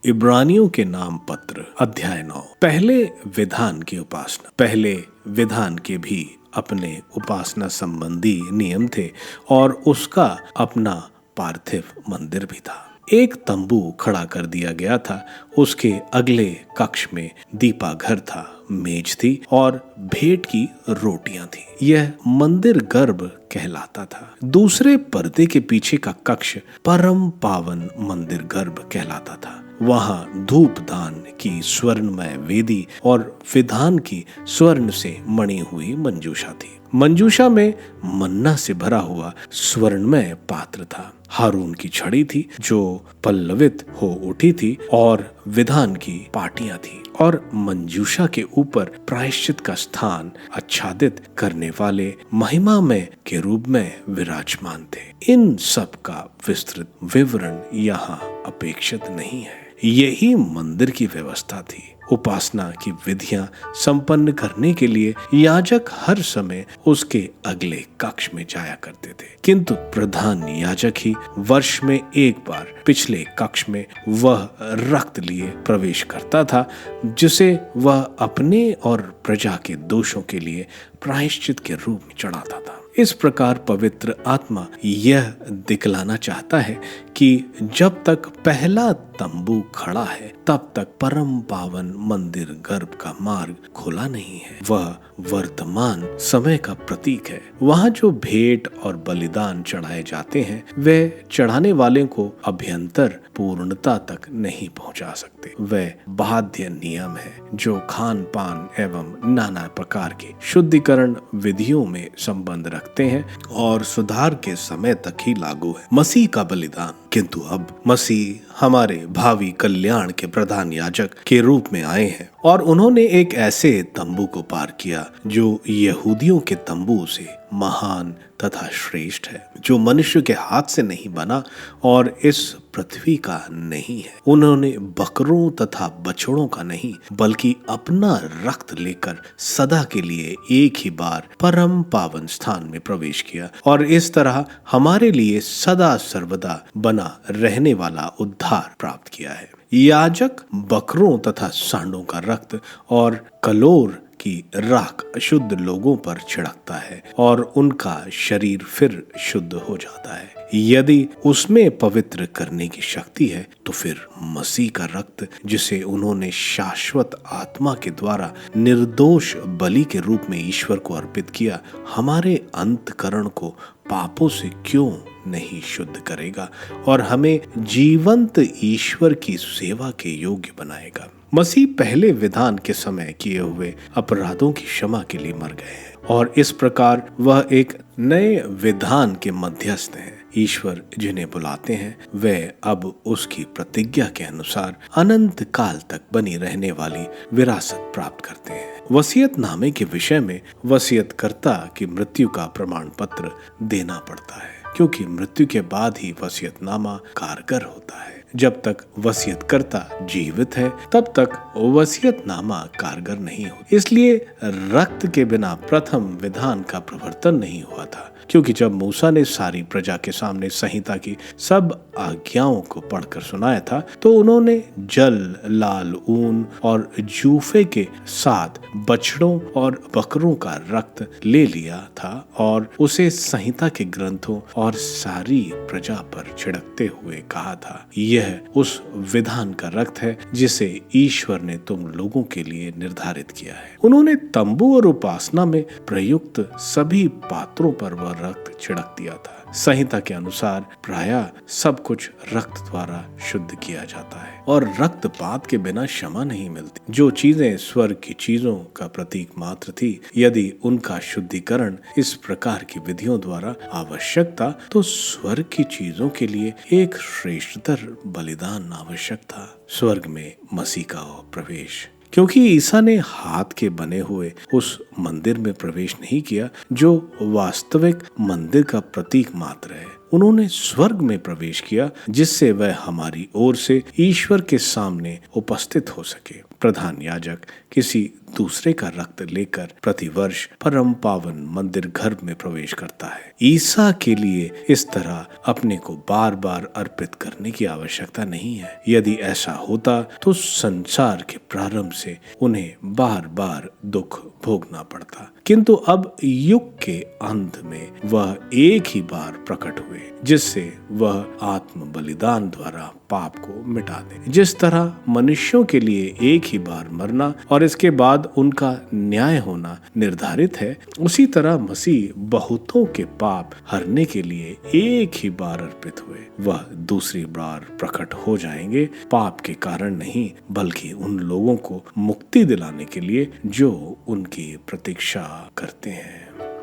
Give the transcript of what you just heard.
इब्रानियों के नाम पत्र अध्याय 9। पहले विधान की उपासना। पहले विधान के भी अपने उपासना संबंधी नियम थे और उसका अपना पार्थिव मंदिर भी था। एक तंबू खड़ा कर दिया गया था। उसके अगले कक्ष में दीपाघर था, मेज थी और भेंट की रोटियां थी। यह मंदिर गर्भ कहलाता था। दूसरे पर्दे के पीछे का कक्ष परम पावन मंदिर गर्भ कहलाता था। वहां धूपदान की स्वर्णमय वेदी और विधान की स्वर्ण से मणी हुई मंजूषा थी। मंजूषा में मन्ना से भरा हुआ स्वर्णमय पात्र था। हारून की छड़ी थी जो पल्लवित हो उठी थी और विधान की पाटियां थी और मंजूषा के ऊपर प्रायश्चित का स्थान आच्छादित करने वाले महिमामय केरूब में विराजमान थे। इन सब का विस्तृत विवरण यहाँ अपेक्षित नहीं है। यही मंदिर की व्यवस्था थी। उपासना की विधियां संपन्न करने के लिए याजक हर समय उसके अगले कक्ष में जाया करते थे, किंतु प्रधान याजक ही वर्ष में एक बार पिछले कक्ष में वह रक्त लिए प्रवेश करता था जिसे वह अपने और प्रजा के दोषों के लिए प्रायश्चित के रूप में चढ़ाता था। इस प्रकार पवित्र आत्मा यह दिखलाना चाहता है कि जब तक पहला तंबू खड़ा है तब तक परम पावन मंदिर गर्भ का मार्ग खुला नहीं है। वह वर्तमान समय का प्रतीक है। वहाँ जो भेंट और बलिदान चढ़ाए जाते हैं वे चढ़ाने वाले को अभ्यंतर पूर्णता तक नहीं पहुँचा सकते। वह बाध्य नियम है जो खान पान एवं नाना प्रकार के शुद्धिकरण विधियों में संबंध रखते हैं और सुधार के समय तक ही लागू है। मसीह का बलिदान। किंतु अब मसीह हमारे भावी कल्याण के प्रधान याजक के रूप में आए हैं और उन्होंने एक ऐसे तंबू को पार किया जो यहूदियों के तंबू से महान तथा श्रेष्ठ है, जो मनुष्य के हाथ से नहीं बना और इस पृथ्वी का नहीं है। उन्होंने बकरों तथा बछड़ों का नहीं बल्कि अपना रक्त लेकर सदा के लिए एक ही बार परम पावन स्थान में प्रवेश किया और इस तरह हमारे लिए सदा सर्वदा बना रहने वाला उद्धार प्राप्त किया है। याजक बकरों तथा सांडों का रक्त और कलोर की राख अशुद्ध लोगों पर छिड़कता है और उनका शरीर फिर शुद्ध हो जाता है। यदि उसमें पवित्र करने की शक्ति है तो फिर मसीह का रक्त जिसे उन्होंने शाश्वत आत्मा के द्वारा निर्दोष बलि के रूप में ईश्वर को अर्पित किया, हमारे अंतकरण को पापों से क्यों नहीं शुद्ध करेगा और हमें जीवंत ईश्वर की सेवा के योग्य बनाएगा। मसीह पहले विधान के समय किए हुए अपराधों की क्षमा के लिए मर गए हैं और इस प्रकार वह एक नए विधान के मध्यस्थ हैं। ईश्वर जिन्हें बुलाते हैं वे अब उसकी प्रतिज्ञा के अनुसार अनंत काल तक बनी रहने वाली विरासत प्राप्त करते हैं। वसीयतनामे के विषय में वसीयतकर्ता की मृत्यु का प्रमाण पत्र देना पड़ता है, क्योंकि मृत्यु के बाद ही वसीयतनामा कारगर होता है। जब तक वसीयतकर्ता जीवित है तब तक वसीयतनामा कारगर नहीं हो। इसलिए रक्त के बिना प्रथम विधान का प्रवर्तन नहीं हुआ था, क्योंकि जब मूसा ने सारी प्रजा के सामने संहिता की सब आज्ञाओं को पढ़कर सुनाया था तो उन्होंने जल, लाल ऊन और जूफे के साथ बछड़ों और बकरों का रक्त ले लिया था और उसे संहिता के ग्रंथों और सारी प्रजा पर छिड़कते हुए कहा था, यह उस विधान का रक्त है जिसे ईश्वर ने तुम लोगों के लिए निर्धारित किया है। उन्होंने तंबू और उपासना में प्रयुक्त सभी पात्रों पर वह रक्त छिड़क दिया था। संहिता के अनुसार प्रायः सब कुछ रक्त द्वारा शुद्ध किया जाता है और रक्तपात के बिना क्षमा नहीं मिलती। जो चीजें स्वर्ग की चीजों का प्रतीक मात्र थी, यदि उनका शुद्धिकरण इस प्रकार की विधियों द्वारा आवश्यक था तो स्वर्ग की चीजों के लिए एक श्रेष्ठतर बलिदान आवश्यक था, स्वर्ग में मसीह का प्रवेश। क्योंकि ईसा ने हाथ के बने हुए उस मंदिर में प्रवेश नहीं किया जो वास्तविक मंदिर का प्रतीक मात्र है, उन्होंने स्वर्ग में प्रवेश किया जिससे वह हमारी ओर से ईश्वर के सामने उपस्थित हो सके। प्रधान याजक किसी दूसरे का रक्त लेकर प्रतिवर्ष परम पावन मंदिर घर में प्रवेश करता है। ईसा के लिए इस तरह अपने को बार बार अर्पित करने की आवश्यकता नहीं है। यदि ऐसा होता तो संसार के प्रारंभ से उन्हें बार बार दुख भोगना पड़ता, किंतु अब युग के अंत में वह एक ही बार प्रकट हुए जिससे वह आत्म बलिदान द्वारा पाप को मिटा दे। जिस तरह मनुष्यों के लिए एक ही बार मरना और इसके बाद उनका न्याय होना निर्धारित है, उसी तरह मसीह बहुतों के पाप हरने के लिए एक ही बार अर्पित हुए। वह दूसरी बार प्रकट हो जाएंगे, पाप के कारण नहीं बल्कि उन लोगों को मुक्ति दिलाने के लिए जो उनकी प्रतीक्षा करते हैं।